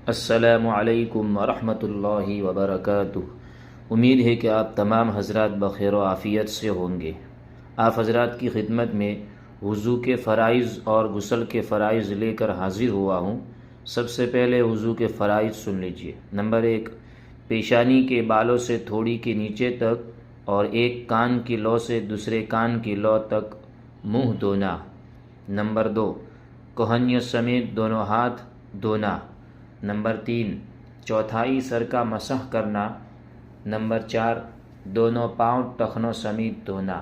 السلام علیکم ورحمۃ اللہ وبرکاتہ۔ امید ہے کہ آپ تمام حضرات بخیر و عافیت سے ہوں گے۔ آپ حضرات کی خدمت میں وضو کے فرائض اور غسل کے فرائض لے کر حاضر ہوا ہوں۔ سب سے پہلے وضو کے فرائض سن لیجئے۔ نمبر 1، پیشانی کے بالوں سے تھوڑی کے نیچے تک اور ایک کان کی لو سے دوسرے کان کی لو تک منہ دھونا۔ نمبر 2، کوہنیت سمیت دونوں ہاتھ دھونا۔ نمبر 3، چوتھائی سر کا مسح کرنا۔ نمبر 4، دونوں پاؤں ٹخنوں سمیت دھونا۔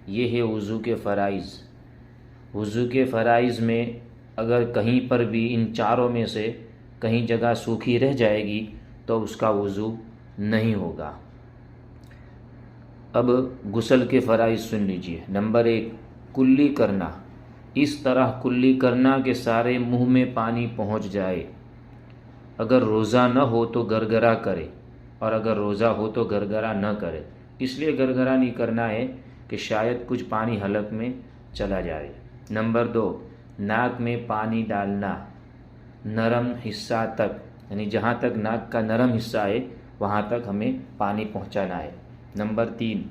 یہ ہے وضو کے فرائض۔ وضو کے فرائض میں اگر کہیں پر بھی ان چاروں میں سے کہیں جگہ سوکھی رہ جائے گی تو اس کا وضو نہیں ہوگا۔ اب غسل کے فرائض سن لیجئے۔ نمبر 1، کلی کرنا۔ اس طرح کلی کرنا کہ سارے منہ میں پانی پہنچ جائے۔ اگر روزہ نہ ہو تو گرگرا کرے، اور اگر روزہ ہو تو گرگرا نہ کرے۔ اس لیے گرگرا نہیں کرنا ہے کہ شاید کچھ پانی حلق میں چلا جائے۔ نمبر 2، ناک میں پانی ڈالنا، نرم حصہ تک، یعنی جہاں تک ناک کا نرم حصہ ہے وہاں تک ہمیں پانی پہنچانا ہے۔ نمبر 3،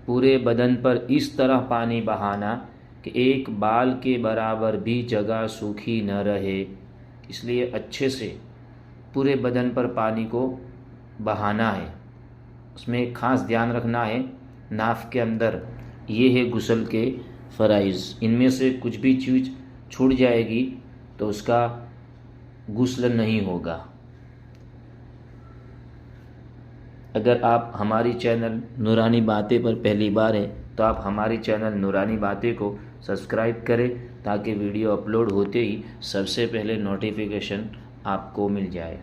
پورے بدن پر اس طرح پانی بہانا کہ ایک بال کے برابر بھی جگہ سوکھی نہ رہے۔ اس لیے اچھے سے پورے بدن پر پانی کو بہانا ہے۔ اس میں ایک خاص دھیان رکھنا ہے ناف کے اندر۔ یہ ہے غسل کے فرائض۔ ان میں سے کچھ بھی چیز چھوٹ جائے گی تو اس کا غسل نہیں ہوگا۔ اگر آپ ہماری چینل نورانی باتیں پر پہلی بار ہیں تو آپ ہماری چینل نورانی باتیں کو سبسکرائب کریں تاکہ ویڈیو اپلوڈ ہوتے ہی سب سے پہلے نوٹیفیکیشن آپ کو مل جائے۔